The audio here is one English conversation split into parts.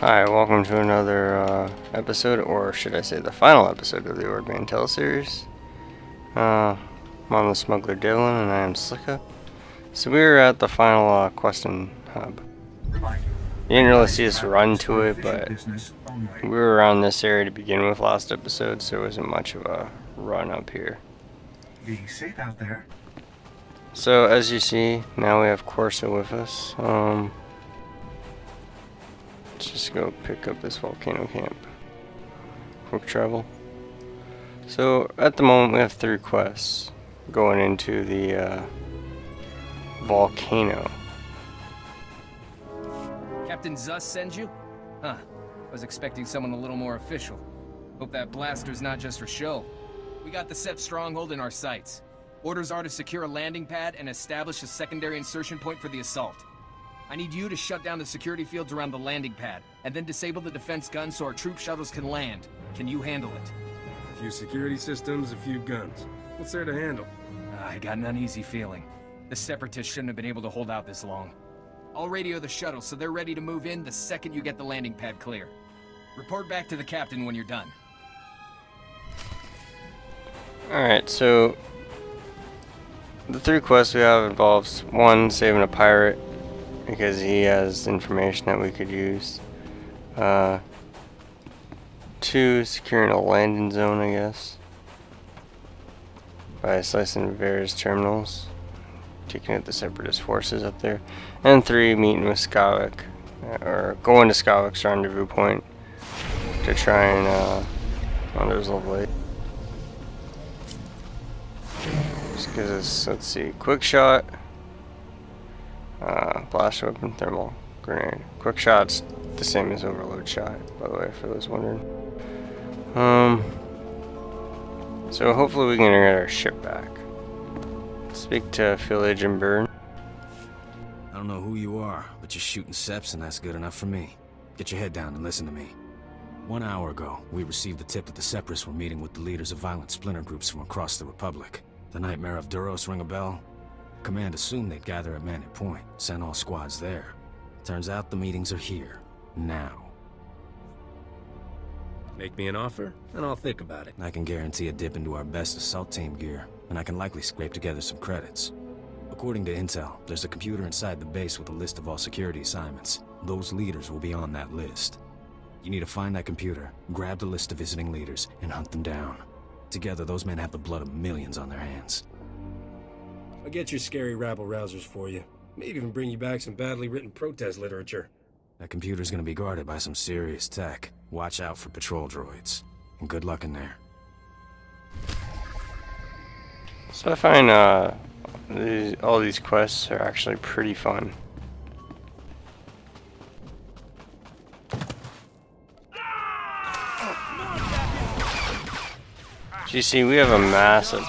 Hi, welcome to another episode, or should I say the final episode of the Ord Mantell series. I'm the smuggler Devlin, and I am Slicka. So we were at the final questing hub. You didn't really see us run to it, but we were around this area to begin with last episode, so there wasn't much of a run up here. Be safe out there. So as you see, now we have Corsa with us. Let's just go pick up this volcano camp. Quick travel. So at the moment we have 3 quests going into the volcano. Captain Zuss sends you? Huh. I was expecting someone a little more official. Hope that blaster's not just for show. We got the Sept stronghold in our sights. Orders are to secure a landing pad and establish a secondary insertion point for the assault. I need you to shut down the security fields around the landing pad, and then disable the defense guns so our troop shuttles can land. Can you handle it? A few security systems, a few guns. What's there to handle? I got an uneasy feeling. The Separatists shouldn't have been able to hold out this long. I'll radio the shuttle so they're ready to move in the second you get the landing pad clear. Report back to the captain when you're done. Alright, so the 3 quests we have involves 1, saving a pirate, because he has information that we could use. 2, securing a landing zone, I guess, by slicing various terminals, taking out the Separatist forces up there. And 3, meeting with Skavak, or going to Skavak's rendezvous point to try and, oh, there's lovely. Just gives us, let's see, quick shot, blast weapon, thermal grenade. Quick shot's the same as overload shot, by the way, for those wondering. So hopefully we can get our ship back. Speak to Field Agent Byrne. I don't know who you are, but you're shooting Seps, and that's good enough for me. Get your head down and listen to me. 1 hour ago, we received the tip that the Separatists were meeting with the leaders of violent splinter groups from across the Republic. The Nightmare of Duros ring a bell? Command assumed they'd gather at Manor Point, send all squads there. Turns out the meetings are here, now. Make me an offer, and I'll think about it. I can guarantee a dip into our best assault team gear, and I can likely scrape together some credits. According to intel, there's a computer inside the base with a list of all security assignments. Those leaders will be on that list. You need to find that computer, grab the list of visiting leaders, and hunt them down. Together, those men have the blood of millions on their hands. I'll get your scary rabble-rousers for you. Maybe even bring you back some badly written protest literature. That computer's gonna be guarded by some serious tech. Watch out for patrol droids. And good luck in there. So I find all these quests are actually pretty fun. So you see, we have a massive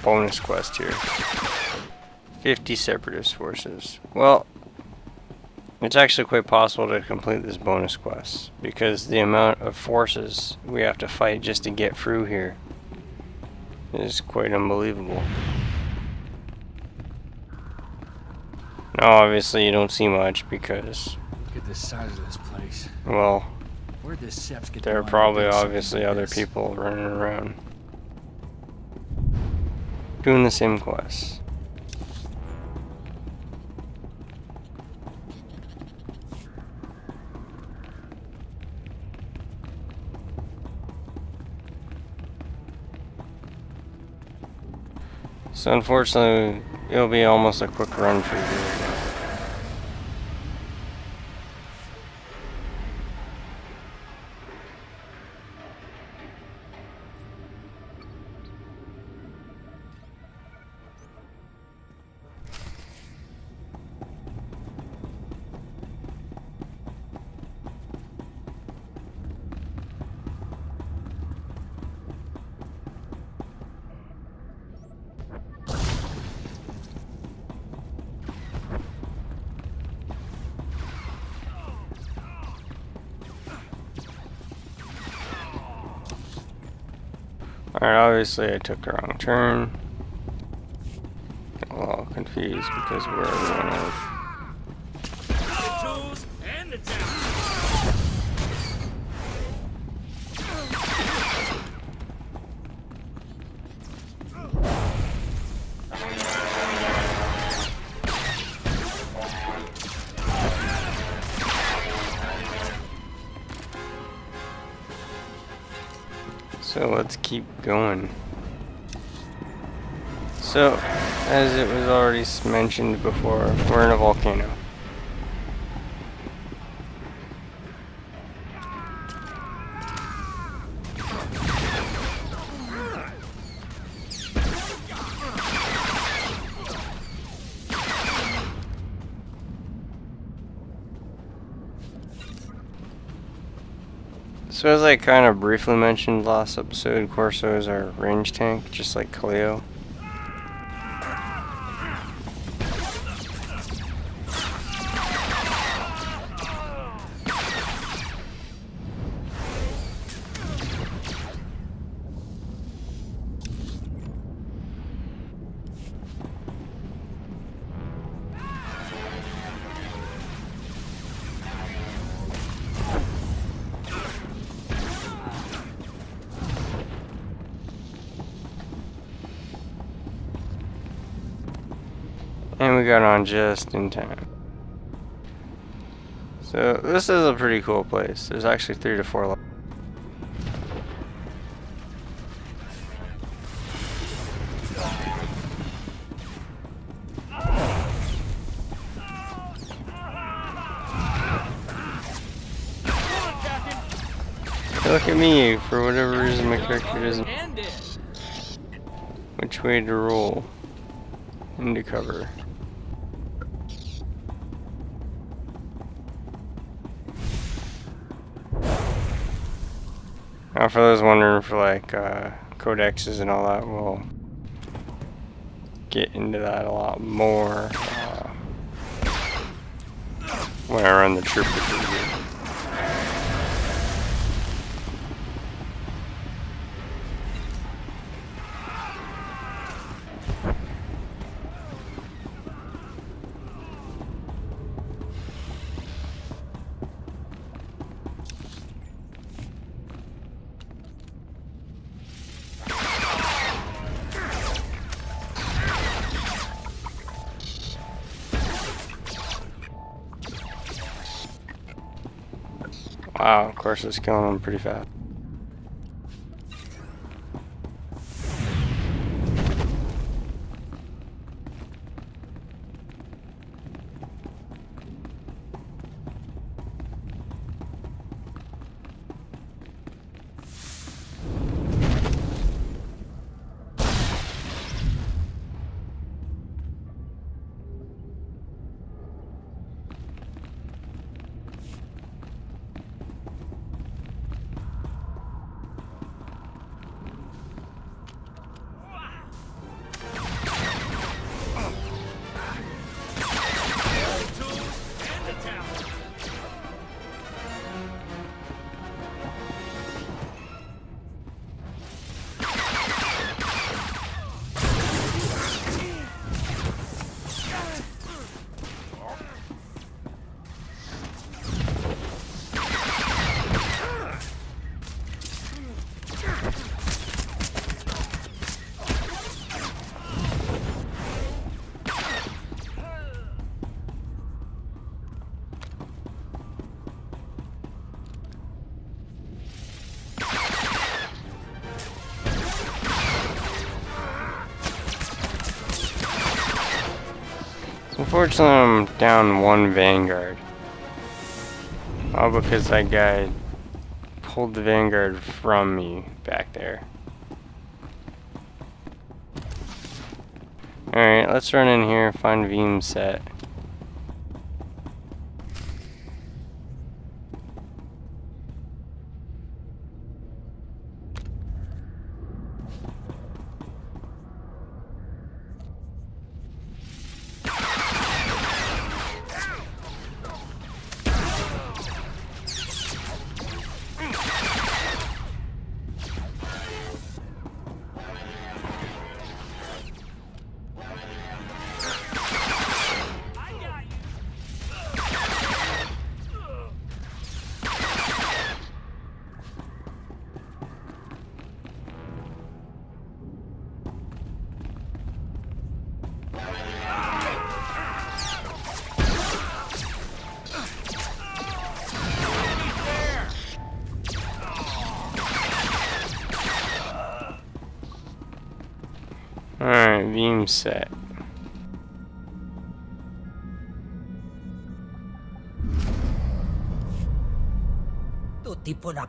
bonus quest here. 50 Separatist forces. Well, it's actually quite possible to complete this bonus quest, because the amount of forces we have to fight just to get through here is quite unbelievable. Now obviously you don't see much because, Look at the size of this place. well, Where'd the Seps get there are probably obviously other people running around doing the same quests. So unfortunately, it'll be almost a quick run for you. Alright, obviously I took the wrong turn. Got a little confused because of where everyone is. The tools and the town. So let's keep going. So, as it was already mentioned before, we're in a volcano. So as I kind of briefly mentioned last episode, Corso is our range tank, just like Cleo. And we got on just in time. So this is a pretty cool place. There's actually 3 to 4 levels. Look at me, for whatever reason my character doesn't. Which way to roll? Into cover. Now for those wondering for like codexes and all that, we'll get into that a lot more when I run the Trooper review. Wow, of course it's killing them pretty fast. Unfortunately, I'm down 1 Vanguard. All because that guy pulled the Vanguard from me back there. Alright, let's run in here and find Veeam set. Beam set. Tutti pona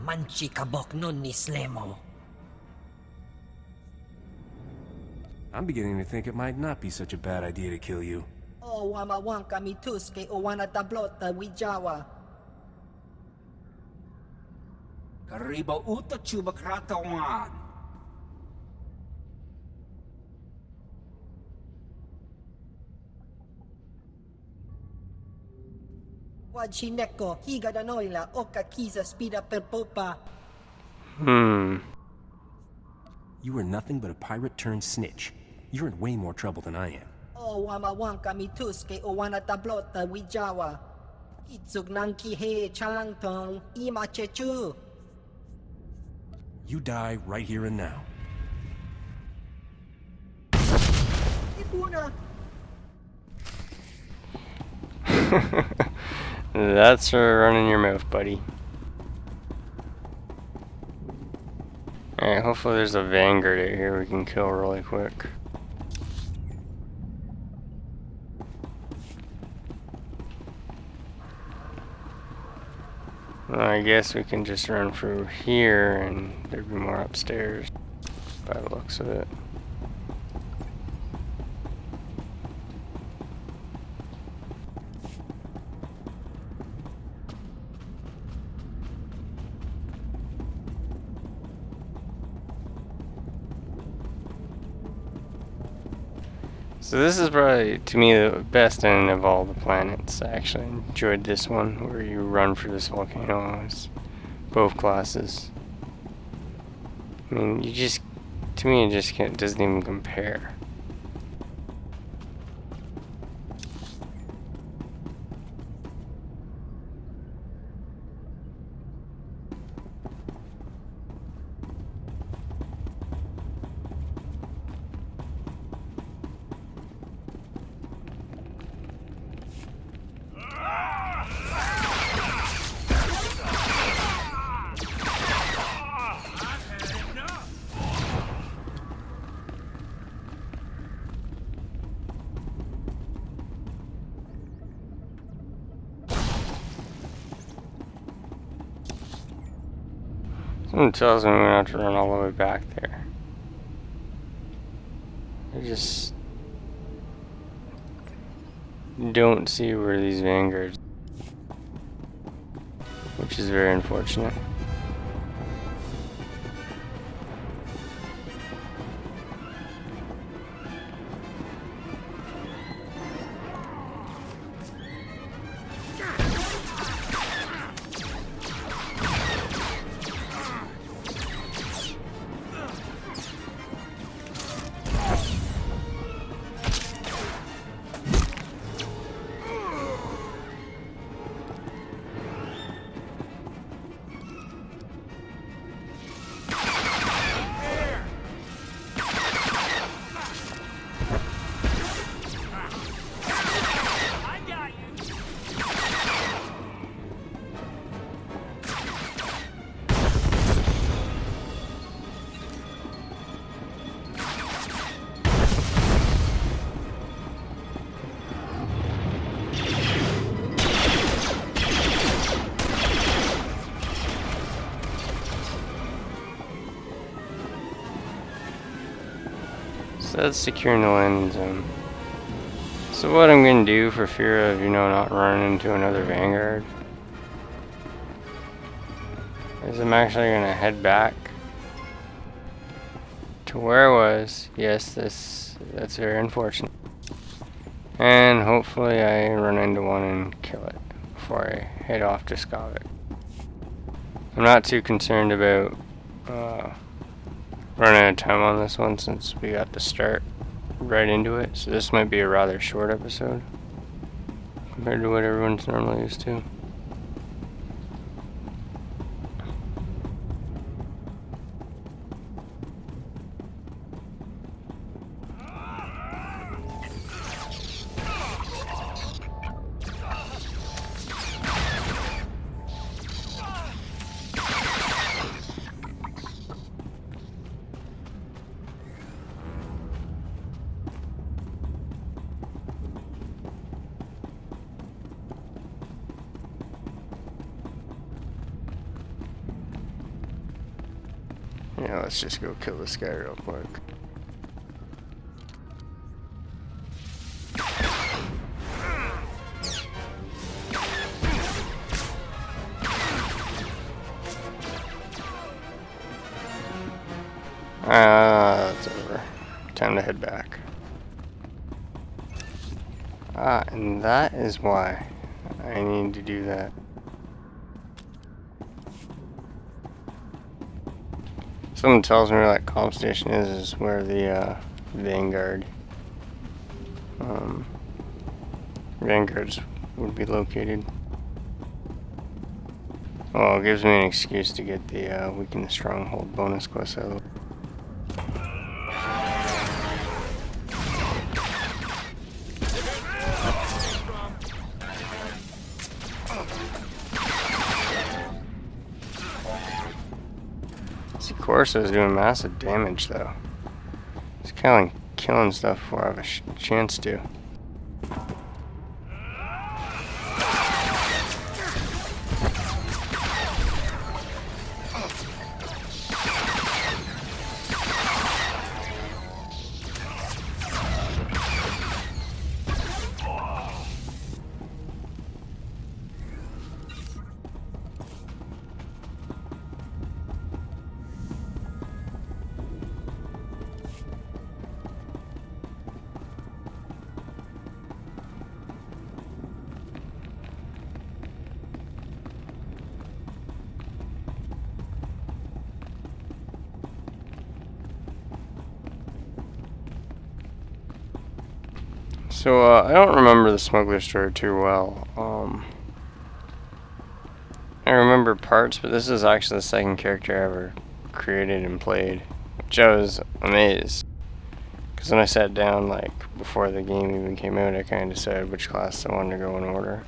manchi kabok nun ni slemo. I'm beginning to think it might not be such a bad idea to kill you. O wama kami tuske o wana tablota wijawa. Karibo uto chubakratawan. Wajineko higa danoila oka kiza spida per popa. You are nothing but a pirate turned snitch. You're in way more trouble than I am. O wama kami tuske o wana tablota wijawa. Itsug nangki he changtong ima chechu. You die right here and now. Ibuna. That's for running your mouth, buddy. Alright, hopefully there's a vanguard out here we can kill really quick. Well, I guess we can just run through here and there'd be more upstairs by the looks of it. So this is probably, to me, the best end of all the planets. I actually enjoyed this one, where you run for this volcano. It's both classes. I mean, you just, to me, it just doesn't even compare. Someone tells me we're gonna have to run all the way back there. I just don't see where these vanguards, which is very unfortunate. So that's securing the landing zone. So what I'm gonna do for fear of, not running into another vanguard, is I'm actually gonna head back to where I was. Yes, that's very unfortunate. And hopefully I run into one and kill it before I head off to Skavak. I'm not too concerned about running out of time on this one since we got to start right into it. So this might be a rather short episode compared to what everyone's normally used to. Yeah, let's just go kill this guy real quick. It's over. Time to head back. And that is why I need to do that. Someone tells me where that comp station is where the Vanguard Vanguards would be located. Well, it gives me an excuse to get the Weaken the Stronghold bonus quest out of the way. Corso is doing massive damage though. He's killing stuff before I have a chance to. So, I don't remember the smuggler story too well. I remember parts, but this is actually the second character I ever created and played, which I was amazed. Because when I sat down, like, before the game even came out, I kind of decided which class I wanted to go in order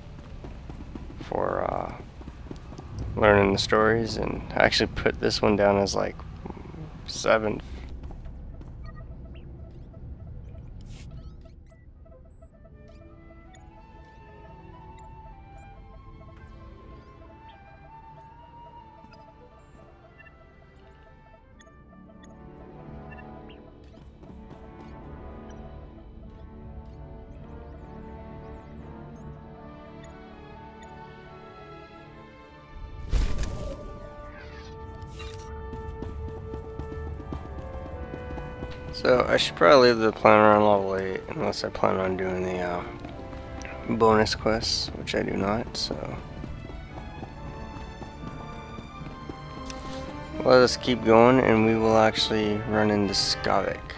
for learning the stories, and I actually put this one down as, like, 7th. So I should probably leave the plan around level 8 unless I plan on doing the bonus quests, which I do not, so let us keep going and we will actually run into Skavak.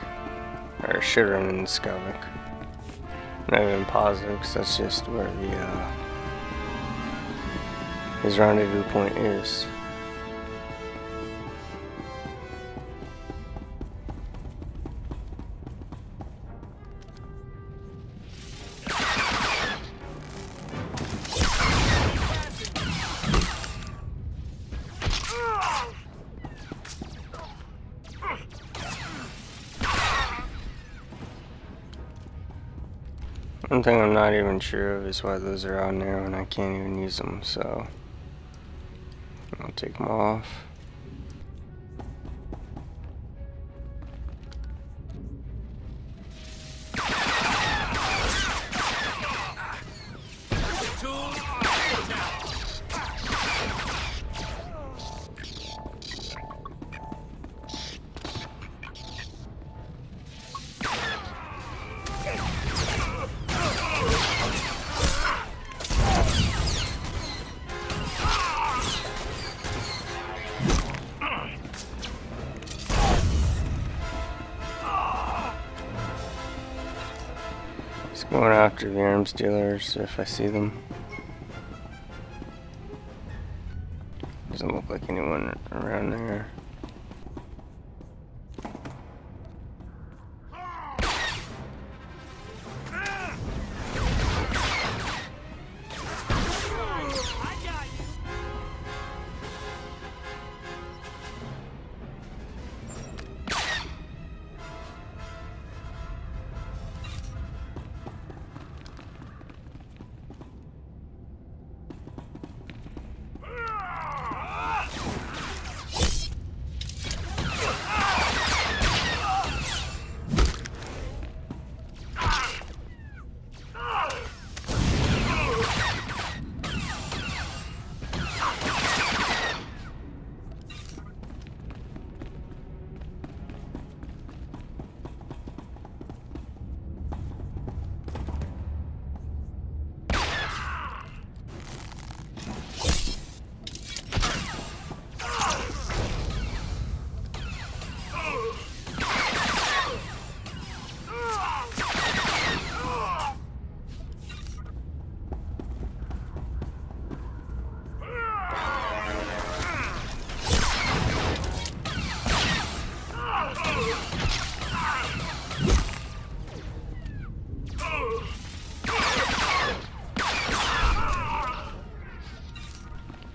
Or should run into Skavak. Not even positive because that's just where the his rendezvous point is. One thing I'm not even sure of is why those are on there when I can't even use them, so I'll take them off. Just going after the arms dealers if I see them. Doesn't look like anyone around there.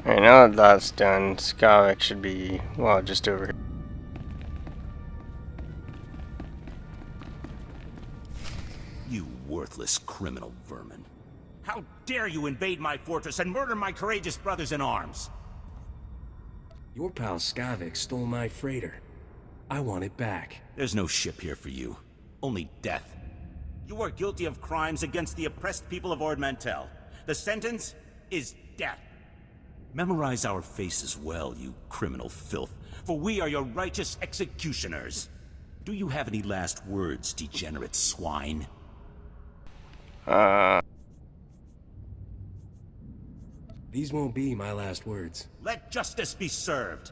Alright, now that that's done, Skavak should be, well, just over here. You worthless criminal vermin. How dare you invade my fortress and murder my courageous brothers in arms? Your pal Skavak stole my freighter. I want it back. There's no ship here for you. Only death. You are guilty of crimes against the oppressed people of Ord Mantell. The sentence is death. Memorize our faces well, you criminal filth, for we are your righteous executioners. Do you have any last words, degenerate swine? These won't be my last words. Let justice be served.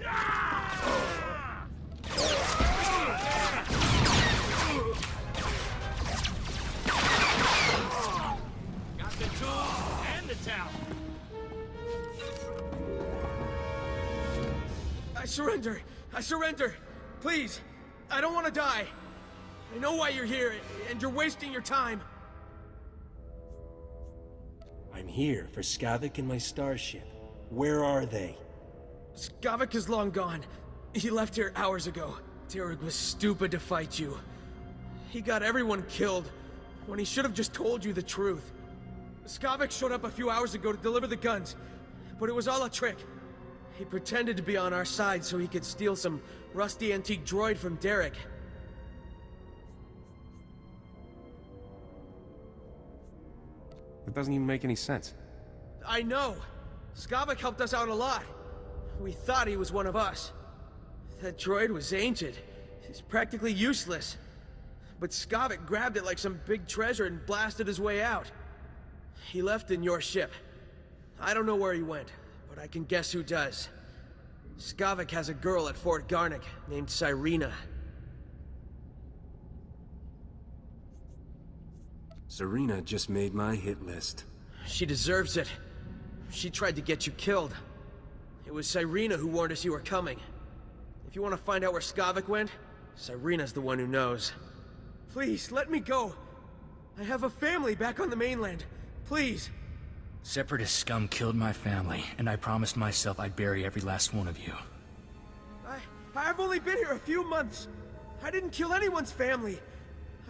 Got the tools and the talent. I surrender. I surrender. Please. I don't want to die. I know why you're here, and you're wasting your time. I'm here for Skavak and my starship. Where are they? Skavak is long gone. He left here hours ago. Derek was stupid to fight you. He got everyone killed, when he should have just told you the truth. Skavak showed up a few hours ago to deliver the guns, but it was all a trick. He pretended to be on our side so he could steal some rusty antique droid from Derek. That doesn't even make any sense. I know. Skavak helped us out a lot. We thought he was one of us. That droid was ancient. It's practically useless. But Skavak grabbed it like some big treasure and blasted his way out. He left in your ship. I don't know where he went, but I can guess who does. Skavak has a girl at Fort Garnick named Cyrena. Serena just made my hit list. She deserves it. She tried to get you killed. It was Cyrena who warned us you were coming. If you want to find out where Skavak went, Cyrena's the one who knows. Please, let me go. I have a family back on the mainland. Please. Separatist scum killed my family, and I promised myself I'd bury every last one of you. I've only been here a few months. I didn't kill anyone's family.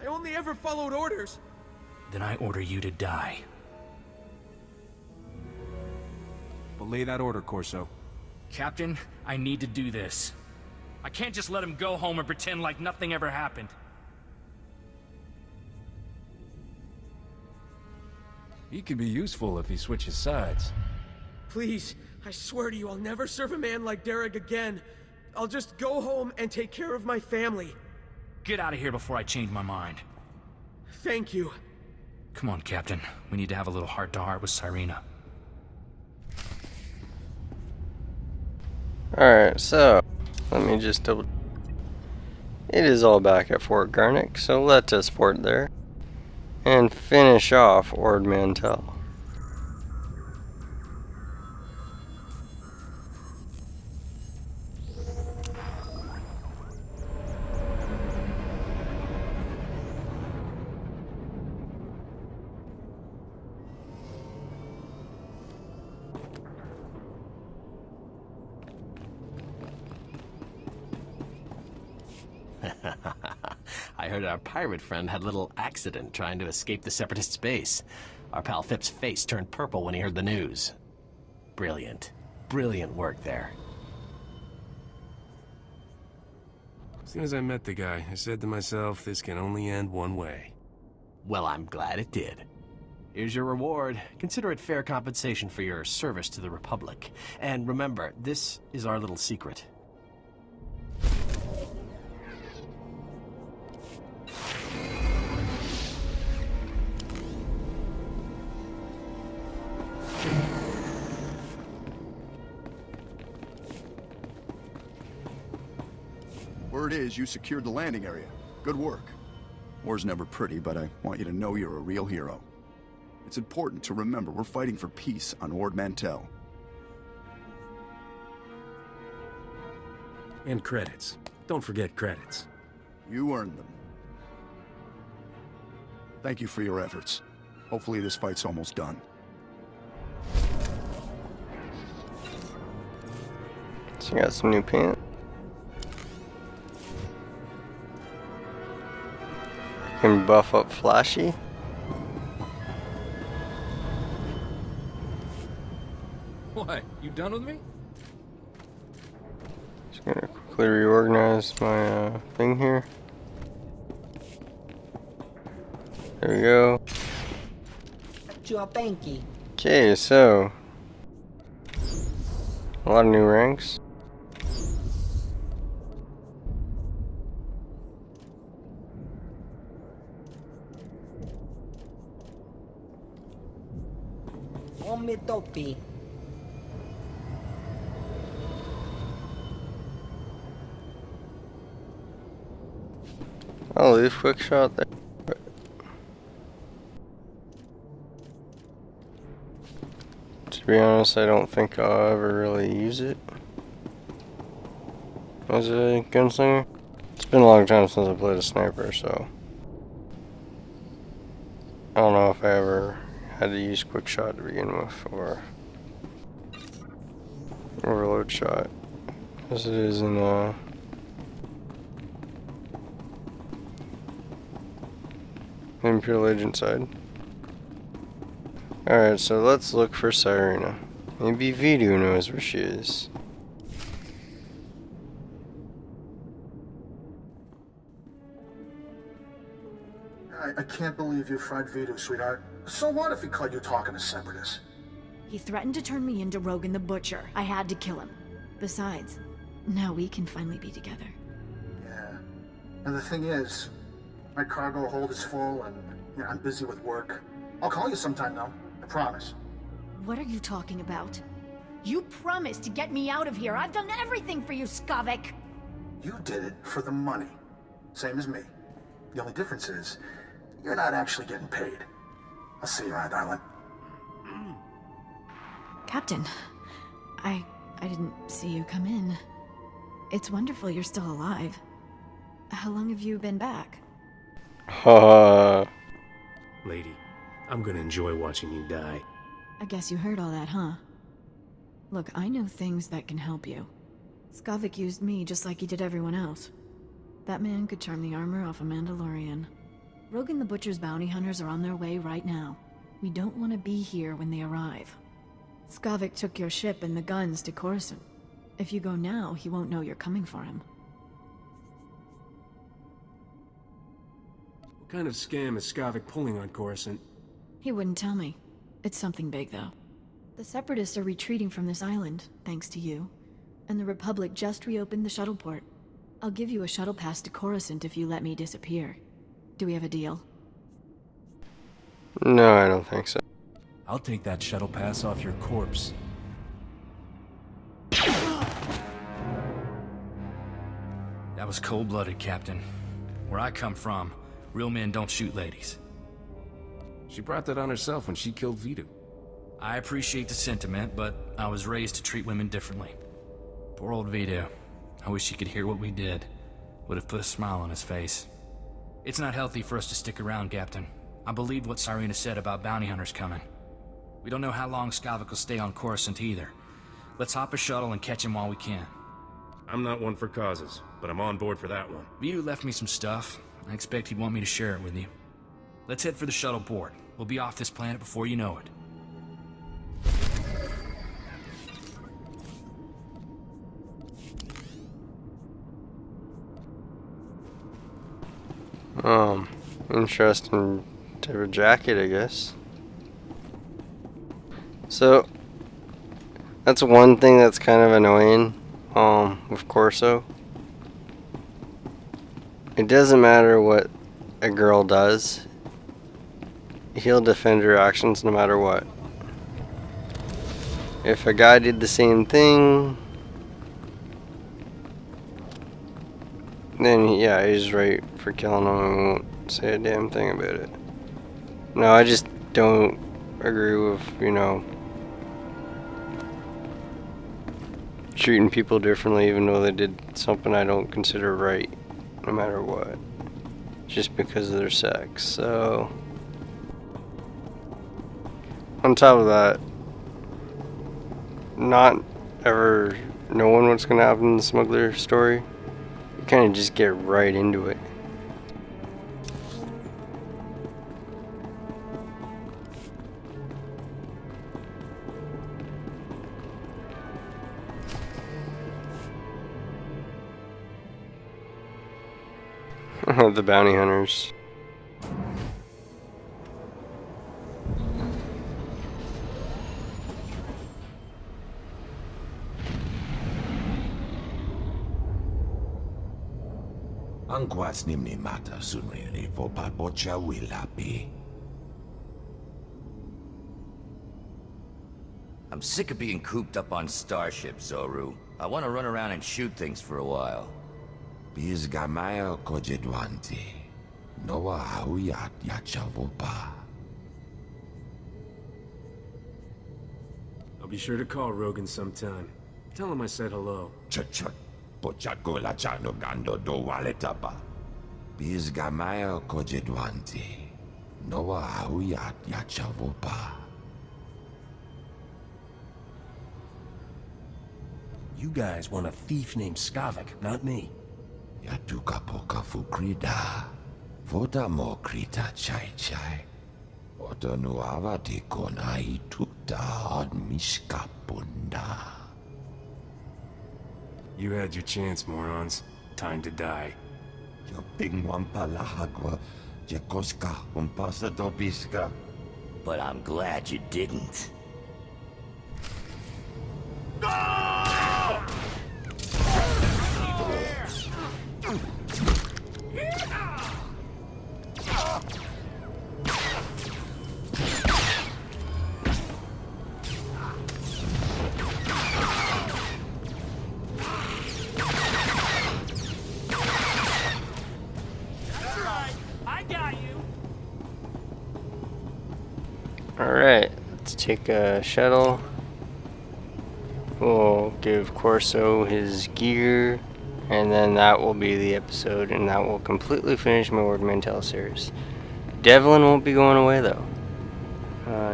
I only ever followed orders. Then I order you to die. Belay that order, Corso. Captain, I need to do this. I can't just let him go home and pretend like nothing ever happened. He could be useful if he switches sides. Please, I swear to you I'll never serve a man like Derek again. I'll just go home and take care of my family. Get out of here before I change my mind. Thank you. Come on, Captain. We need to have a little heart-to-heart with Cyrena. Alright, so let me just double. It is all back at Fort Garnick, so let us port there and finish off Ord Mantell. I heard our pirate friend had a little accident trying to escape the Separatist base. Our pal Phip's face turned purple when he heard the news. Brilliant. Brilliant work there. As soon as I met the guy, I said to myself, this can only end one way. Well, I'm glad it did. Here's your reward. Consider it fair compensation for your service to the Republic. And remember, this is our little secret. Word is you secured the landing area. Good work. War's never pretty, but I want you to know you're a real hero. It's important to remember we're fighting for peace on Ord Mantell. And credits. Don't forget credits. You earned them. Thank you for your efforts. Hopefully this fight's almost done. So I got some new pants. Can buff up Flashy. What? You done with me? Just gonna quickly reorganize my thing here. There we go. Okay, so a lot of new ranks. I'll leave quick shot there. To be honest, I don't think I'll ever really use it as a gunslinger. It's been a long time since I played a sniper, so I don't know if I ever had to use quick shot to begin with, or overload shot, as it is in Imperial Agent side. Alright, so let's look for Sirena. Maybe Vidu knows where she is. I can't believe you fried Vidu, sweetheart. So what if he caught you talking to Separatists? He threatened to turn me into Rogan the Butcher. I had to kill him. Besides, now we can finally be together. Yeah. And the thing is, my cargo hold is full and I'm busy with work. I'll call you sometime though, I promise. What are you talking about? You promised to get me out of here. I've done everything for you, Skavak. You did it for the money. Same as me. The only difference is, you're not actually getting paid. I'll see you around, darling. Captain, I didn't see you come in. It's wonderful you're still alive. How long have you been back? Lady, I'm gonna enjoy watching you die. I guess you heard all that, huh? Look, I know things that can help you. Skavak used me just like he did everyone else. That man could charm the armor off a Mandalorian. Rogan the Butcher's bounty hunters are on their way right now. We don't want to be here when they arrive. Skavak took your ship and the guns to Coruscant. If you go now, he won't know you're coming for him. What kind of scam is Skavak pulling on Coruscant? He wouldn't tell me. It's something big, though. The Separatists are retreating from this island, thanks to you. And the Republic just reopened the shuttle port. I'll give you a shuttle pass to Coruscant if you let me disappear. Do we have a deal? No, I don't think so. I'll take that shuttle pass off your corpse. That was cold-blooded, Captain. Where I come from, real men don't shoot ladies. She brought that on herself when she killed Vidu. I appreciate the sentiment, but I was raised to treat women differently. Poor old Vidu. I wish he could hear what we did. Would have put a smile on his face. It's not healthy for us to stick around, Captain. I believed what Sirena said about bounty hunters coming. We don't know how long Skavak will stay on Coruscant either. Let's hop a shuttle and catch him while we can. I'm not one for causes, but I'm on board for that one. Vidu left me some stuff. I expect he'd want me to share it with you. Let's head for the shuttle port. We'll be off this planet before you know it. Interesting type of jacket, I guess. So, that's one thing that's kind of annoying, with Corso. It doesn't matter what a girl does, he'll defend her actions no matter what. If a guy did the same thing, then yeah, he's right for killing him and won't say a damn thing about it. No, I just don't agree with, you know, treating people differently even though they did something I don't consider right, no matter what, just because of their sex. So, on top of that, not ever knowing what's gonna happen in the smuggler story, you kind of just get right into it. The bounty hunters. Angkwas nimni mata sunrili vo papocha wilapi. I'm sick of being cooped up on starships, Zoru. I want to run around and shoot things for a while. Bizgamayo kojedwanti. Noa hauyat yachavopa. I'll be sure to call Rogan sometime. Tell him I said hello. Chut. Pochakola chano gando do waletapa. Bizgamayo kojedwanti. Noa hauyat yachavopa. You guys want a thief named Skavak, not me. Yatuka poka fukrida. Voda mo krita chai. Oto nuava di kona ituta od miskapunda. You had your chance, morons. Time to die. Yo pingwampa lahagwa. Jekoska umpasa dobiska. But I'm glad you didn't. Alright, let's take a shuttle. We'll give Corso his gear, and then that will be the episode, and that will completely finish my Ord Mantell series. Devlin won't be going away though.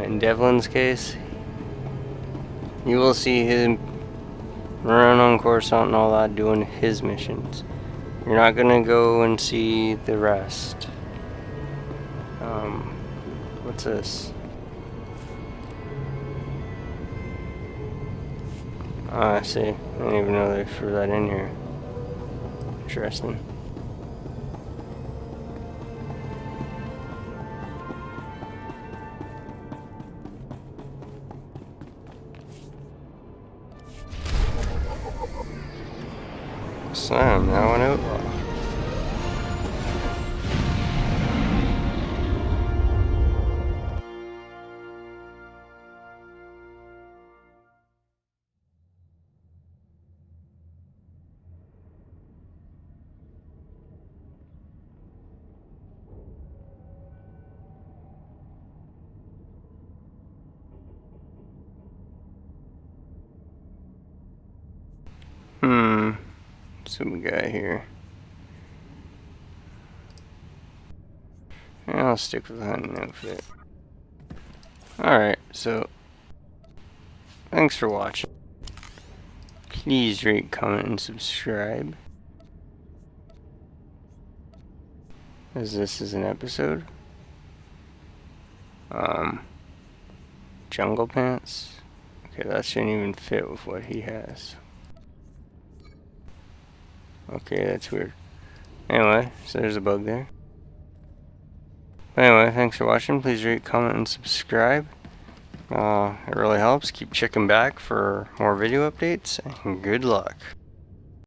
In Devlin's case, you will see him run on Coruscant and all that, doing his missions. You're not gonna go and see the rest. What's this? Oh, I see. I didn't even know they threw that in here. Interesting. So I'm now an outlaw. So we got here. And I'll stick with the hunting outfit. Alright, so thanks for watching. Please rate, comment, and subscribe. As this is an episode. Jungle pants. Okay, that shouldn't even fit with what he has. Okay, that's weird. Anyway, so there's a bug there. But anyway, thanks for watching. Please rate, comment, and subscribe. It really helps. Keep checking back for more video updates, and good luck.